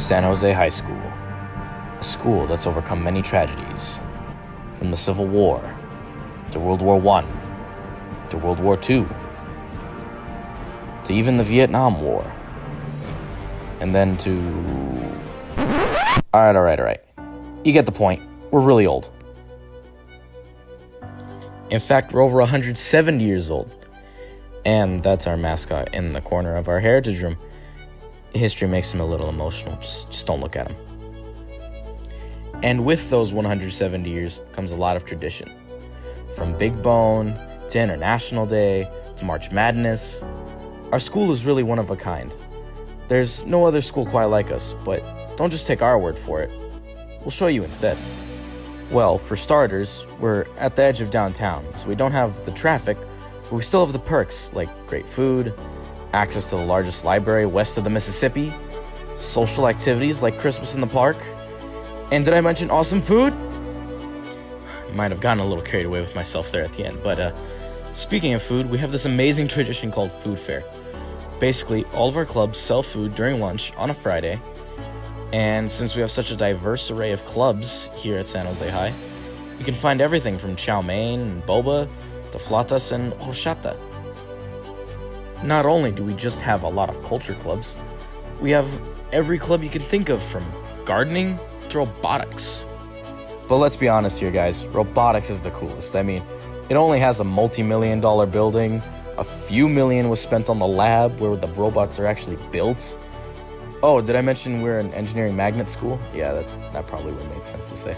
San Jose High School, a school that's overcome many tragedies, from the Civil War, to World War I, to World War II, to even the Vietnam War, and then to... Alright. You get the point. We're really old. In fact, we're over 170 years old. And that's our mascot in the corner of our heritage room. History makes him a little emotional. Just don't look at him. And with those 170 years comes a lot of tradition. From Big Bone to International Day to March Madness. Our school is really one of a kind. There's no other school quite like us, but don't just take our word for it. We'll show you instead. Well, for starters, we're at the edge of downtown, so we don't have the traffic, but we still have the perks like great food, access to the largest library west of the Mississippi, social activities like Christmas in the park, and did I mention awesome food? Might have gotten a little carried away with myself there at the end, but speaking of food, we have this amazing tradition called Food Fair. Basically, all of our clubs sell food during lunch on a Friday, and since we have such a diverse array of clubs here at San Jose High, you can find everything from chow mein and boba to flautas and horchata. Not only do we just have a lot of culture clubs, we have every club you can think of, from gardening to robotics. But let's be honest here, guys, robotics is the coolest. I mean, it only has a multi-million-dollar building, a few million was spent on the lab where the robots are actually built. Oh, did I mention we're an engineering magnet school? Yeah, that probably would have made sense to say.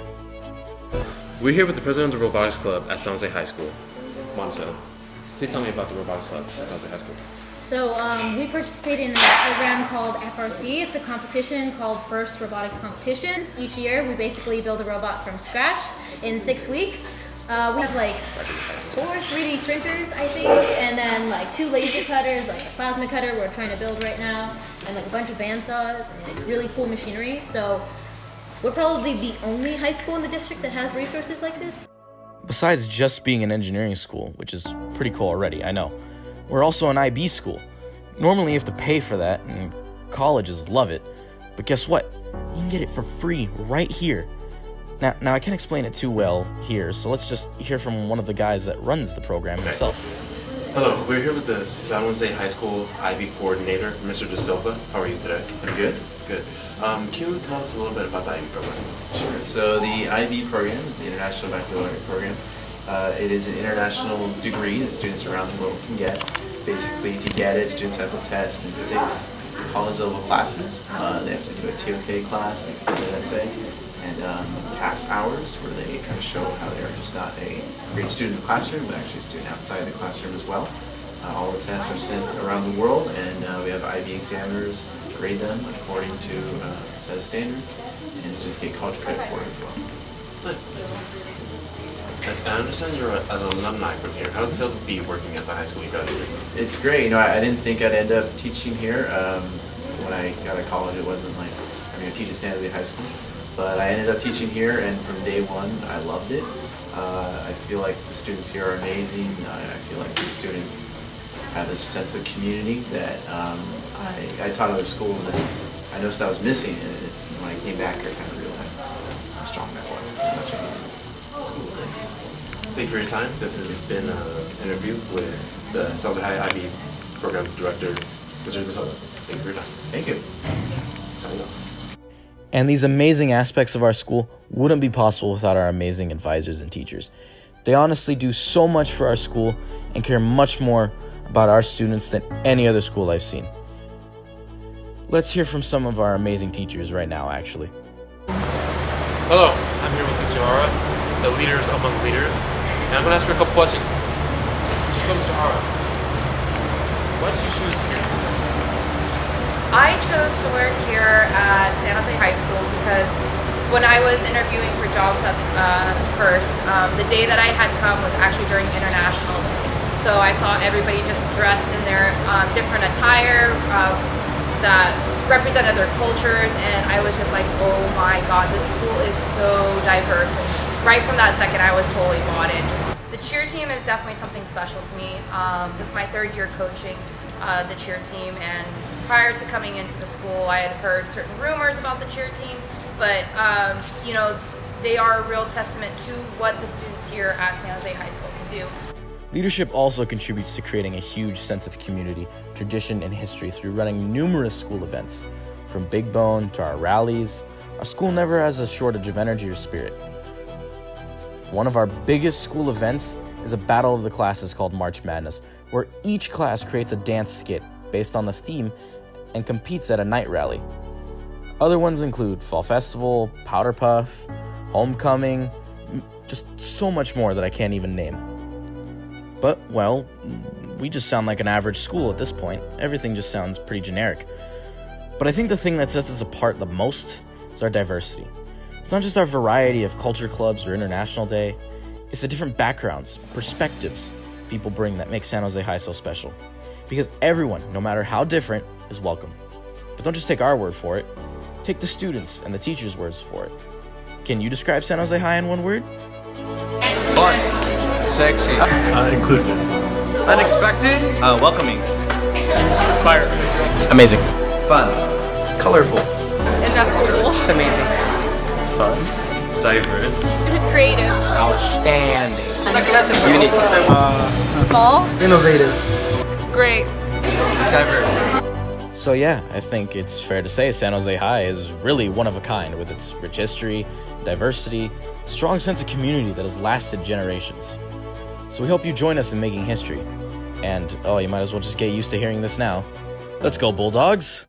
We're here with the president of the Robotics Club at San Jose High School, Monticello. Please tell me about the Robotics Club at San Jose High School. So we participate in a program called FRC. It's a competition called First Robotics Competitions. Each year we basically build a robot from scratch in 6 weeks. We have like 4 3D printers, I think, and then like 2 laser cutters, like a plasma cutter we're trying to build right now, and like a bunch of bandsaws and like really cool machinery. So we're probably the only high school in the district that has resources like this. Besides just being an engineering school, which is pretty cool already, I know, we're also an IB school. Normally you have to pay for that, and colleges love it, but guess what? You can get it for free right here. Now I can't explain it too well here, so let's just hear from one of the guys that runs the program himself. Hello, we're here with the San Jose High School IB coordinator, Mr. De Silva. How are you today? I'm good. Good. Can you tell us a little bit about the IB program? Sure. So the IB program is the International Baccalaureate Program. It is an international degree that students around the world can get. Basically, to get it, students have to test in 6 college-level classes. They have to do a TOK class, an extended essay, and CAS hours, where they kind of show how they are just not a great student in the classroom, but actually a student outside the classroom as well. All the tests are sent around the world, and we have IB examiners grade them according to a set of standards, and students get college credit for it as well. Nice. I understand you're an alumni from here. How does it feel to be working at the high school you graduated? It's great. You know, I didn't think I'd end up teaching here. When I got to college, it wasn't like I'm going to teach at San Jose High School. But I ended up teaching here, and from day one, I loved it. I feel like the students here are amazing. I feel like the students have this sense of community that I taught other schools, and I noticed I was missing. And when I came back, I kind of realized how strong that was, how much I needed. Nice. Thank you for your time. This has been an interview with the San Jose High IB program director, Mr. De Silva. Thank you for your time. Thank you. Signing off. And these amazing aspects of our school wouldn't be possible without our amazing advisors and teachers. They honestly do so much for our school and care much more about our students than any other school I've seen. Let's hear from some of our amazing teachers right now, actually. Hello, I'm here with Chiara, the leaders among leaders, and I'm going to ask her a couple questions. So, Chiara, why did you choose here? I chose to work here at San Jose High School because when I was interviewing for jobs at first, the day that I had come was actually during International Day. So I saw everybody just dressed in their different attire that represented their cultures, and I was just like, oh my god, this school is so diverse. And right from that second, I was totally bought in. The cheer team is definitely something special to me. This is my 3rd year coaching the cheer team, and prior to coming into the school, I had heard certain rumors about the cheer team, but you know, they are a real testament to what the students here at San Jose High School can do. Leadership also contributes to creating a huge sense of community, tradition, and history through running numerous school events. From Big Bone to our rallies, our school never has a shortage of energy or spirit. One of our biggest school events is a battle of the classes called March Madness, where each class creates a dance skit based on the theme and competes at a night rally. Other ones include Fall Festival, Powder Puff, Homecoming, just so much more that I can't even name. But, well, we just sound like an average school at this point. Everything just sounds pretty generic. But I think the thing that sets us apart the most is our diversity. It's not just our variety of culture clubs or International Day, it's the different backgrounds, perspectives people bring that make San Jose High so special. Because everyone, no matter how different, is welcome. But don't just take our word for it, take the students' and the teachers' words for it. Can you describe San Jose High in one word? Fun. Sexy. Inclusive. Unexpected. Welcoming. Inspiring. Amazing. Fun. Colorful. Inevitable. Amazing. Fun. Diverse. Creative. Outstanding. Unique. Small. Innovative. Great. Diverse. So yeah, I think it's fair to say San Jose High is really one of a kind with its rich history, diversity, strong sense of community that has lasted generations. So we hope you join us in making history. And, you might as well just get used to hearing this now. Let's go, Bulldogs!